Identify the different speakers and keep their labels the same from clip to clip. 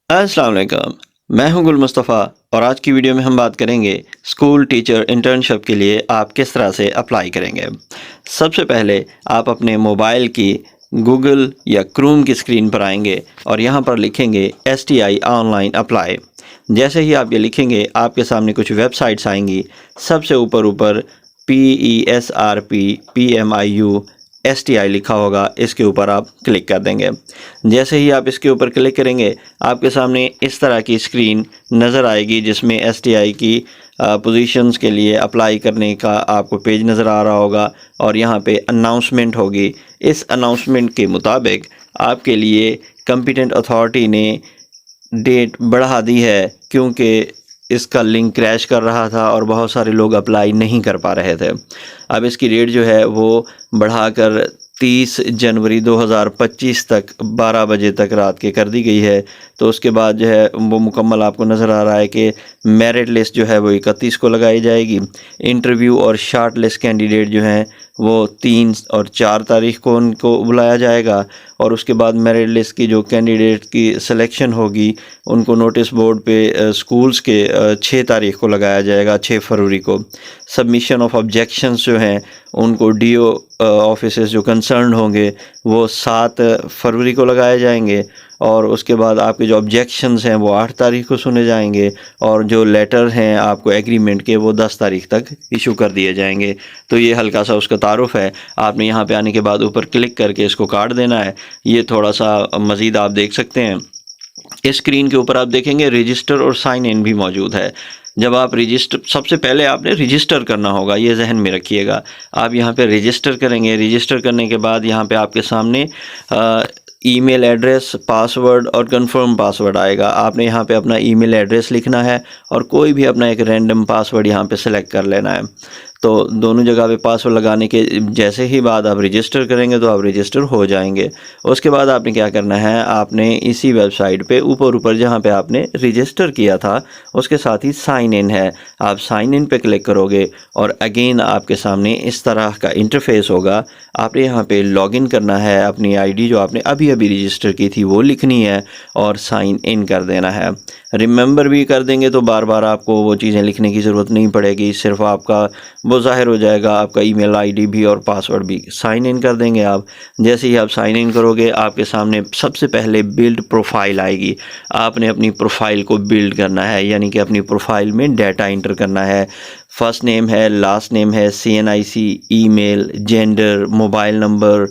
Speaker 1: अस्सलाम वालेकुम। मैं हूं गुल मुस्तफ़ा और आज की वीडियो में हम बात करेंगे स्कूल टीचर इंटर्नशिप के लिए आप किस तरह से अप्लाई करेंगे। सबसे पहले आप अपने मोबाइल की गूगल या क्रोम की स्क्रीन पर आएंगे और यहां पर लिखेंगे STI ऑनलाइन अप्लाई। जैसे ही आप ये लिखेंगे आपके सामने कुछ वेबसाइट्स आएंगी। सबसे ऊपर PESRP STI लिखा होगा, इसके ऊपर आप क्लिक कर देंगे। जैसे ही आप इसके ऊपर क्लिक करेंगे आपके सामने इस तरह की स्क्रीन नज़र आएगी जिसमें STI की पोजीशंस के लिए अप्लाई करने का आपको पेज नज़र आ रहा होगा और यहाँ पे अनाउंसमेंट होगी। इस अनाउंसमेंट के मुताबिक आपके लिए कॉम्पिटेंट अथॉरिटी ने डेट बढ़ा दी है क्योंकि इसका लिंक क्रैश कर रहा था और बहुत सारे लोग अप्लाई नहीं कर पा रहे थे। अब इसकी डेट जो है वो बढ़ाकर 30 जनवरी 2025 तक 12 बजे तक रात के कर दी गई है। तो उसके बाद जो है वो मुकम्मल आपको नज़र आ रहा है कि मेरिट लिस्ट जो है वो 31 को लगाई जाएगी। इंटरव्यू और शॉर्ट लिस्ट कैंडिडेट जो हैं वो 3 और 4 तारीख को उनको बुलाया जाएगा और उसके बाद मेरिट लिस्ट की जो कैंडिडेट की सिलेक्शन होगी उनको नोटिस बोर्ड पे स्कूल्स के 6 तारीख को लगाया जाएगा, 6 फरवरी को। सबमिशन ऑफ ऑब्जेक्शंस जो हैं उनको DO ऑफिसेस जो कंसर्न होंगे वो 7 फरवरी को लगाए जाएंगे और उसके बाद आपके जो ऑब्जेक्शंस हैं वो 8 तारीख को सुने जाएंगे और जो लेटर हैं आपको एग्रीमेंट के वो 10 तारीख तक इशू कर दिए जाएंगे। तो ये हल्का सा उसका तारुफ है। आपने यहाँ पे आने के बाद ऊपर क्लिक करके इसको काट देना है। ये थोड़ा सा मज़ीद आप देख सकते हैं। इस स्क्रीन के ऊपर आप देखेंगे रजिस्टर और साइन इन भी मौजूद है। जब आप रजिस्टर, सबसे पहले आपने रजिस्टर करना होगा, ये जहन में रखिएगा। आप यहाँ पे रजिस्टर करेंगे। रजिस्टर करने के बाद यहाँ पे आपके सामने ईमेल एड्रेस, पासवर्ड और कंफर्म पासवर्ड आएगा। आपने यहाँ पे अपना ईमेल एड्रेस लिखना है और कोई भी अपना एक रैंडम पासवर्ड यहाँ पे सेलेक्ट कर लेना है। तो दोनों जगह पे पासवर्ड लगाने के जैसे ही बाद आप रजिस्टर करेंगे तो आप रजिस्टर हो जाएंगे। उसके बाद आपने क्या करना है, आपने इसी वेबसाइट पे ऊपर जहाँ पे आपने रजिस्टर किया था उसके साथ ही साइन इन है, आप साइन इन पे क्लिक करोगे और अगेन आपके सामने इस तरह का इंटरफेस होगा। आपने यहाँ पे लॉगिन करना है, अपनी ID जो आपने अभी रजिस्टर की थी वो लिखनी है और साइन इन कर देना है। रिमेंबर भी कर देंगे तो बार बार आपको वो चीज़ें लिखने की ज़रूरत नहीं पड़ेगी, सिर्फ आपका वो ज़ाहिर हो जाएगा, आपका ईमेल ID भी और पासवर्ड भी। साइन इन कर देंगे आप। जैसे ही आप साइन इन करोगे आपके सामने सबसे पहले बिल्ड प्रोफाइल आएगी। आपने अपनी प्रोफाइल को बिल्ड करना है, यानी कि अपनी प्रोफाइल में डाटा इंटर करना है। फर्स्ट नेम है, लास्ट नेम है, CNIC, email, gender, mobile number,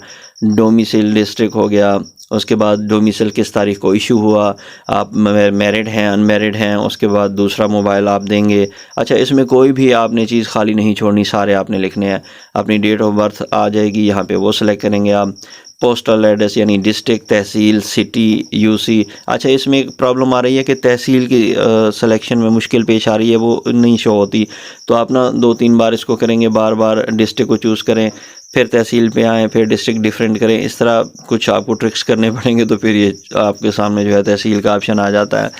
Speaker 1: domicile district हो गया। उसके बाद डोमिसाइल किस तारीख को इशू हुआ, आप मैरिड हैं अनमैरिड हैं, उसके बाद दूसरा मोबाइल आप देंगे। अच्छा, इसमें कोई भी आपने चीज़ खाली नहीं छोड़नी, सारे आपने लिखने हैं। अपनी डेट ऑफ बर्थ आ जाएगी, यहाँ पे वो सिलेक्ट करेंगे आप। पोस्टल एड्रेस यानी डिस्ट्रिक्ट, तहसील, सिटी, UC। अच्छा, इसमें एक प्रॉब्लम आ रही है कि तहसील की सिलेक्शन में मुश्किल पेश आ रही है, वो नहीं शो होती। तो आप ना 2-3 बार इसको करेंगे, बार बार डिस्ट्रिक्ट को चूज़ करें, फिर तहसील पे आएँ, फिर डिस्ट्रिक्ट डिफरेंट करें। इस तरह कुछ आपको ट्रिक्स करने पड़ेंगे तो फिर ये आपके सामने जो है तहसील का ऑप्शन आ जाता है।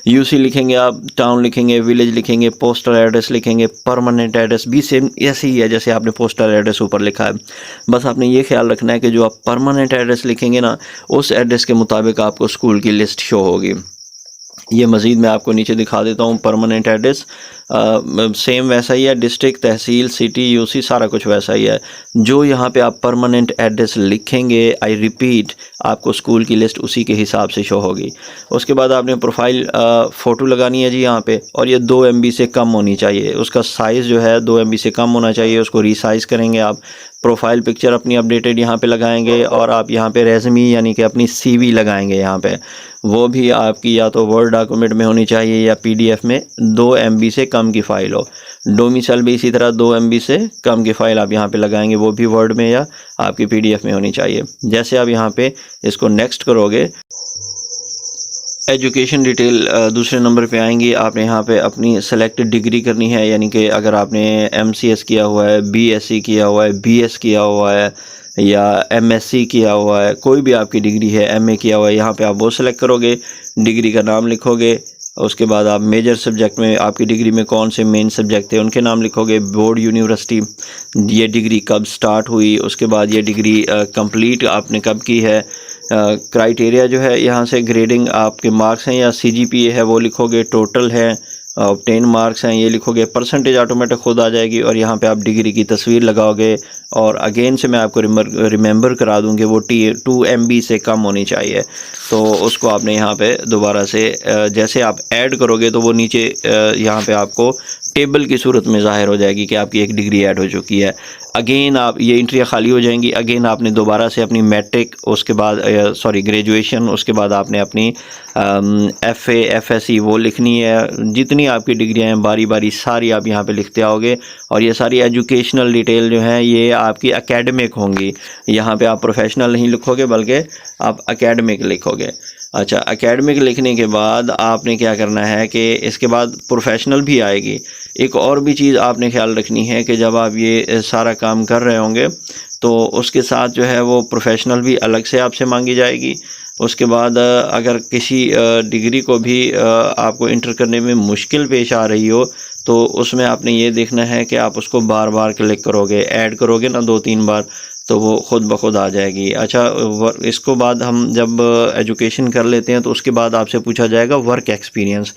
Speaker 1: UC लिखेंगे आप, टाउन लिखेंगे, विलेज लिखेंगे, पोस्टल एड्रेस लिखेंगे। परमानेंट एड्रेस भी सेम ऐसे ही है जैसे आपने पोस्टल एड्रेस ऊपर लिखा है। बस आपने ये ख्याल रखना है कि जो आप परमानेंट एड्रेस लिखेंगे ना, उस एड्रेस के मुताबिक आपको स्कूल की लिस्ट शो होगी। ये मज़ीद मैं आपको नीचे दिखा देता हूँ। परमानेंट एड्रेस सेम वैसा ही है, डिस्ट्रिक्ट, तहसील, सिटी, UC सारा कुछ वैसा ही है। जो यहाँ पे आप परमानेंट एड्रेस लिखेंगे, आई रिपीट, आपको स्कूल की लिस्ट उसी के हिसाब से शो होगी। उसके बाद आपने प्रोफाइल फ़ोटो लगानी है जी यहाँ पे, और ये 2 MB से कम होनी चाहिए। उसका साइज़ जो है 2 MB से कम होना चाहिए। उसको रीसाइज़ करेंगे आप। प्रोफाइल पिक्चर अपनी अपडेटेड यहाँ पे लगाएंगे और आप यहाँ पे रेज़्यूमे यानी कि अपनी CV लगाएंगे यहाँ पे। वो भी आपकी या तो वर्ड डॉक्यूमेंट में होनी चाहिए या PDF में 2 MB से कम की फ़ाइल हो। डोमिसाइल भी इसी तरह 2 MB से कम की फ़ाइल आप यहाँ पे लगाएंगे, वो भी वर्ड में या आपकी PDF में होनी चाहिए। जैसे आप यहाँ पे इसको नेक्स्ट करोगे, एजुकेशन डिटेल दूसरे नंबर पे आएंगी। आपने यहाँ पे अपनी सेलेक्टेड डिग्री करनी है, यानी कि अगर आपने MCS किया हुआ है, BSc किया हुआ है, BS किया हुआ है या MSc किया हुआ है, कोई भी आपकी डिग्री है, MA किया हुआ है, यहाँ पे आप वो सेलेक्ट करोगे, डिग्री का नाम लिखोगे। उसके बाद आप मेजर सब्जेक्ट में आपकी डिग्री में कौन से मेन सब्जेक्ट थे उनके नाम लिखोगे, बोर्ड, यूनिवर्सिटी, ये डिग्री कब स्टार्ट हुई, उसके बाद ये डिग्री कंप्लीट आपने कब की है, क्राइटेरिया जो है यहाँ से ग्रेडिंग आपके मार्क्स हैं या CGPA है वो लिखोगे, टोटल है, ऑब्टेन मार्क्स हैं ये लिखोगे, परसेंटेज ऑटोमेटिक खुद आ जाएगी और यहाँ पे आप डिग्री की तस्वीर लगाओगे। और अगेन से मैं आपको रिमेंबर करा दूँ कि वो 2 MB से कम होनी चाहिए, तो उसको आपने यहाँ पे दोबारा से जैसे आप ऐड करोगे तो वो नीचे यहाँ पे आपको टेबल की सूरत में ज़ाहिर हो जाएगी कि आपकी एक डिग्री ऐड हो चुकी है। अगेन आप ये एंट्रियाँ खाली हो जाएंगी। अगेन आपने दोबारा से अपनी मैट्रिक, उसके बाद ग्रेजुएशन, उसके बाद आपने अपनी FA FSC वो लिखनी है। जितनी आपकी डिग्रियां हैं बारी बारी सारी आप यहाँ पे लिखते आओगे और ये सारी एजुकेशनल डिटेल जो है ये आपकी एकेडमिक होंगी। यहाँ पे आप प्रोफेशनल नहीं लिखोगे बल्कि आप एकेडमिक लिखोगे। अच्छा, एकेडमिक लिखने के बाद आपने क्या करना है कि इसके बाद प्रोफेशनल भी आएगी। एक और भी चीज़ आपने ख्याल रखनी है कि जब आप ये सारा काम कर रहे होंगे तो उसके साथ जो है वो प्रोफेशनल भी अलग से आपसे मांगी जाएगी। उसके बाद अगर किसी डिग्री को भी आपको इंटर करने में मुश्किल पेश आ रही हो तो उसमें आपने ये देखना है कि आप उसको बार बार क्लिक करोगे, ऐड करोगे ना 2-3 बार, तो वो ख़ुद ब खुद आ जाएगी। अच्छा, इसको बाद हम जब एजुकेशन कर लेते हैं तो उसके बाद आपसे पूछा जाएगा वर्क एक्सपीरियंस।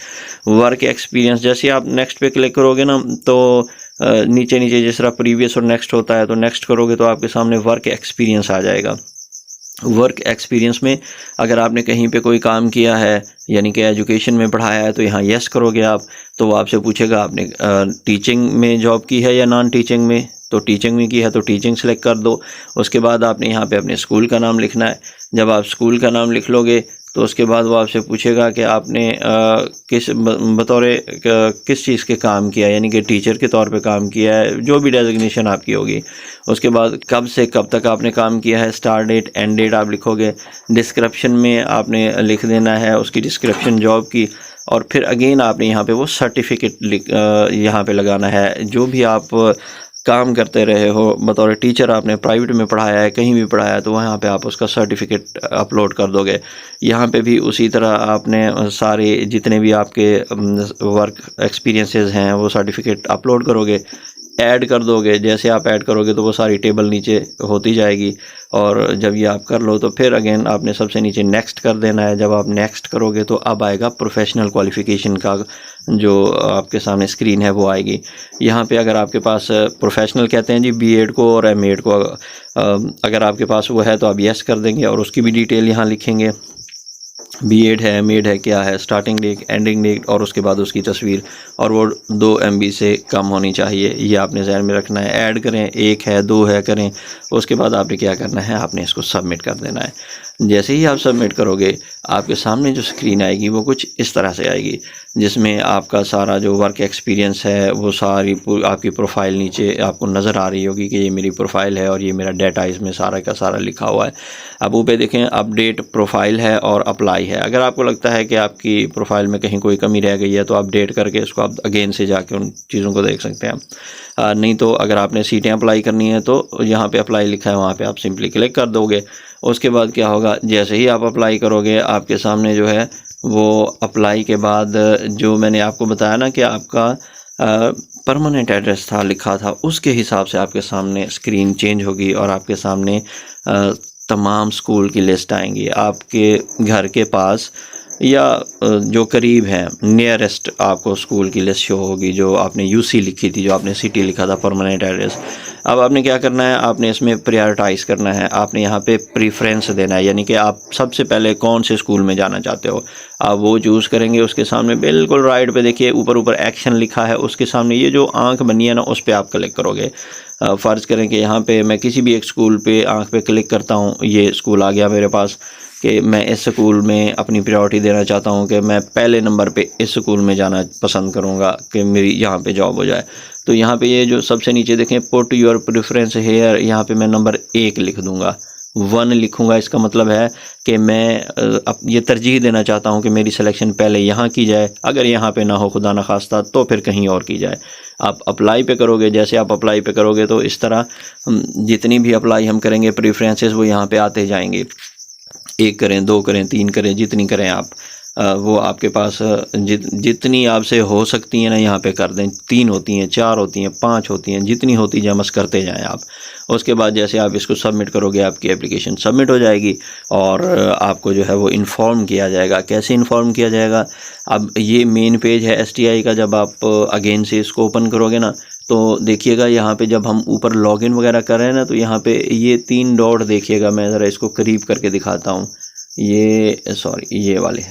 Speaker 1: वर्क एक्सपीरियंस जैसे आप नेक्स्ट पे क्लिक करोगे ना तो नीचे नीचे जिस तरह प्रीवियस और नेक्स्ट होता है तो नेक्स्ट करोगे तो आपके सामने वर्क एक्सपीरियंस आ जाएगा। वर्क एक्सपीरियंस में अगर आपने कहीं पे कोई काम किया है यानी कि एजुकेशन में पढ़ाया है तो यहाँ यस करोगे आप, तो वो आपसे पूछेगा आपने टीचिंग में जॉब की है या नॉन टीचिंग में, तो टीचिंग में की है तो टीचिंग सेलेक्ट कर दो। उसके बाद आपने यहाँ पे अपने स्कूल का नाम लिखना है। जब आप स्कूल का नाम लिख लोगे तो उसके बाद वो आपसे पूछेगा कि आपने किस चीज़ के काम किया, यानी कि टीचर के तौर पे काम किया है, जो भी डेजिग्नेशन आपकी होगी। उसके बाद कब से कब तक आपने काम किया है, स्टार्ट डेट, एंड डेट आप लिखोगे। डिस्क्रिप्शन में आपने लिख देना है उसकी डिस्क्रिप्शन जॉब की, और फिर अगेन आपने यहाँ पे वो सर्टिफिकेट यहाँ पे लगाना है। जो भी आप काम करते रहे हो, बतौर टीचर आपने प्राइवेट में पढ़ाया है, कहीं भी पढ़ाया है, तो वहाँ पे आप उसका सर्टिफिकेट अपलोड कर दोगे। यहाँ पे भी उसी तरह आपने सारे जितने भी आपके वर्क एक्सपीरियंसेस हैं वो सर्टिफिकेट अपलोड करोगे, ऐड कर दोगे। जैसे आप ऐड करोगे तो वो सारी टेबल नीचे होती जाएगी, और जब ये आप कर लो तो फिर अगेन आपने सबसे नीचे नेक्स्ट कर देना है। जब आप नेक्स्ट करोगे तो अब आएगा प्रोफेशनल क्वालिफ़िकेशन का जो आपके सामने स्क्रीन है वो आएगी। यहाँ पे अगर आपके पास प्रोफेशनल कहते हैं जी B.Ed को और M.Ed को, अगर आपके पास वो है तो आप यस कर देंगे और उसकी भी डिटेल यहाँ लिखेंगे। B.Ed है, M.Ed है, क्या है, स्टार्टिंग डेट, एंडिंग डेट, और उसके बाद उसकी तस्वीर, और वो 2 MB से कम होनी चाहिए। ये आपने ज़हन में रखना है। ऐड करें, 1 है 2 है करें। उसके बाद आपने क्या करना है, आपने इसको सबमिट कर देना है। जैसे ही आप सबमिट करोगे आपके सामने जो स्क्रीन आएगी वो कुछ इस तरह से आएगी, जिसमें आपका सारा जो वर्क एक्सपीरियंस है वो सारी आपकी प्रोफाइल नीचे आपको नज़र आ रही होगी कि ये मेरी प्रोफाइल है और ये मेरा डाटा इसमें सारा का सारा लिखा हुआ है। अब ऊपर देखें, अपडेट प्रोफाइल है और अप्लाई है। अगर आपको लगता है कि आपकी प्रोफाइल में कहीं कोई कमी रह गई है तो अपडेट करके इसको आप अगेन से जाके उन चीज़ों को देख सकते हैं। नहीं तो अगर आपने सीटें अप्लाई करनी है तो यहाँ पे अप्लाई लिखा है, वहाँ पे आप सिंपली क्लिक कर दोगे। उसके बाद क्या होगा, जैसे ही आप अप्लाई करोगे आपके सामने जो है वो अप्लाई के बाद जो मैंने आपको बताया ना कि आपका परमानेंट एड्रेस था लिखा था, उसके हिसाब से आपके सामने स्क्रीन चेंज होगी और आपके सामने तमाम स्कूल की लिस्ट आएंगी। आपके घर के पास या जो करीब है नियरेस्ट आपको स्कूल की लिस्ट शो होगी, जो आपने UC लिखी थी, जो आपने सिटी लिखा था परमानेंट एड्रेस। अब आपने क्या करना है, आपने इसमें प्रायोरिटाइज़ करना है। आपने यहाँ पे प्रीफ्रेंस देना है, यानी कि आप सबसे पहले कौन से स्कूल में जाना चाहते हो आप वो चूज़ करेंगे। उसके सामने बिल्कुल राइट पे देखिए ऊपर एक्शन लिखा है, उसके सामने ये जो आंख बनी है ना उस पर आप क्लिक करोगे। फ़र्ज़ करें कि यहाँ पे मैं किसी भी एक स्कूल पे आंख पे क्लिक करता हूँ, ये स्कूल आ गया मेरे पास कि मैं इस स्कूल में अपनी प्रायोरिटी देना चाहता हूँ कि मैं पहले नंबर पे इस स्कूल में जाना पसंद करूँगा कि मेरी यहाँ पे जॉब हो जाए। तो यहाँ पे ये जो सबसे नीचे देखें, पुट योर प्रेफरेंस हेयर, यहाँ पे मैं नंबर 1 लिख दूँगा, 1 लिखूँगा। इसका मतलब है कि मैं अब ये तरजीह देना चाहता हूँ कि मेरी सिलेक्शन पहले यहाँ की जाए, अगर यहाँ पे ना हो खुदा न खास्ता तो फिर कहीं और की जाए। आप अप्लाई पे करोगे, जैसे आप अप्लाई पे करोगे तो इस तरह जितनी भी अप्लाई हम करेंगे प्रेफरेंसेस वो यहाँ पे आते जाएंगे। 1 करें, 2 करें, 3 करें, जितनी करें आप। वो आपके पास जितनी आपसे हो सकती हैं ना यहाँ पे कर दें। 3 होती हैं, 4 होती हैं, 5 होती हैं, जितनी होती जमस करते जाएं आप। उसके बाद जैसे आप इसको सबमिट करोगे आपकी एप्लीकेशन सबमिट हो जाएगी और आपको जो है वो इन्फॉर्म किया जाएगा। कैसे इन्फॉर्म किया जाएगा? अब ये मेन पेज है STI का, जब आप अगेन से इसको ओपन करोगे ना तो देखिएगा यहाँ पे जब हम ऊपर लॉगिन वगैरह कर रहे हैं ना तो यहाँ पे ये 3 डॉट देखिएगा। मैं ज़रा इसको करीब करके दिखाता हूँ। ये सॉरी ये वाले,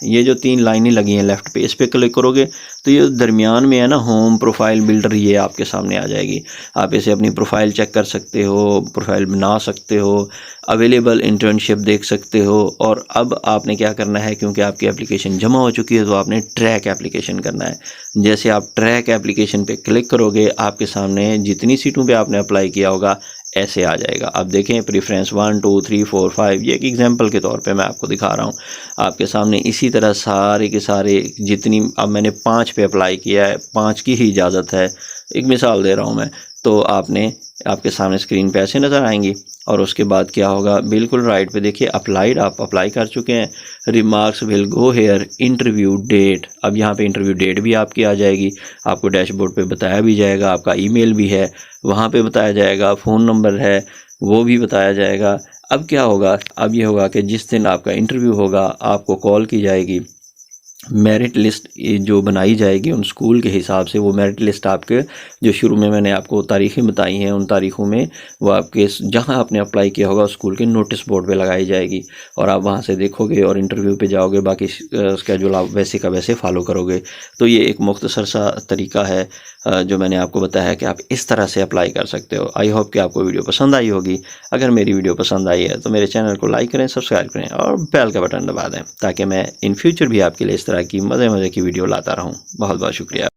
Speaker 1: ये जो 3 लाइनें लगी हैं लेफ़्ट पे, इस पे क्लिक करोगे तो ये दरमियान में है ना होम प्रोफाइल बिल्डर, ये आपके सामने आ जाएगी। आप इसे अपनी प्रोफाइल चेक कर सकते हो, प्रोफाइल बना सकते हो, अवेलेबल इंटर्नशिप देख सकते हो। और अब आपने क्या करना है, क्योंकि आपकी एप्लीकेशन जमा हो चुकी है तो आपने ट्रैक एप्लीकेशन करना है। जैसे आप ट्रैक एप्लीकेशन पे क्लिक करोगे आपके सामने जितनी सीटों पे आपने अप्लाई किया होगा ऐसे आ जाएगा। अब देखें प्रेफरेंस 1 2 3 4 5, ये एक एग्जांपल के तौर पे मैं आपको दिखा रहा हूँ। आपके सामने इसी तरह सारे के सारे जितनी, अब मैंने 5 पे अप्लाई किया है, 5 की ही इजाज़त है, एक मिसाल दे रहा हूँ मैं। तो आपके सामने स्क्रीन पे ऐसे नज़र आएंगी और उसके बाद क्या होगा, बिल्कुल राइट पे देखिए अप्लाइड, आप अप्लाई कर चुके हैं। Remarks will go here, interview date, अब यहाँ पे इंटरव्यू डेट भी आपकी आ जाएगी। आपको डैशबोर्ड पे बताया भी जाएगा, आपका ईमेल भी है वहाँ पे बताया जाएगा, फ़ोन नंबर है वो भी बताया जाएगा। अब क्या होगा, अब ये होगा कि जिस दिन आपका इंटरव्यू होगा आपको कॉल की जाएगी। मेरिट लिस्ट जो बनाई जाएगी उन स्कूल के हिसाब से, वो मेरिट लिस्ट आपके जो शुरू में मैंने आपको तारीखें बताई हैं उन तारीखों में वो आपके जहां आपने अप्लाई किया होगा उस स्कूल के नोटिस बोर्ड पे लगाई जाएगी और आप वहां से देखोगे और इंटरव्यू पे जाओगे। बाकी स्केड्यूल आप वैसे का वैसे फॉलो करोगे। तो ये एक मुख्तसर सा तरीका है जो मैंने आपको बताया कि आप इस तरह से अप्लाई कर सकते हो। आई होप कि आपको वीडियो पसंद आई होगी। अगर मेरी वीडियो पसंद आई है तो मेरे चैनल को लाइक करें, सब्सक्राइब करें और बेल का बटन दबा दें ताकि मैं इन फ्यूचर भी आपके लिए इस तरह की मज़े की वीडियो लाता रहूं। बहुत बहुत शुक्रिया।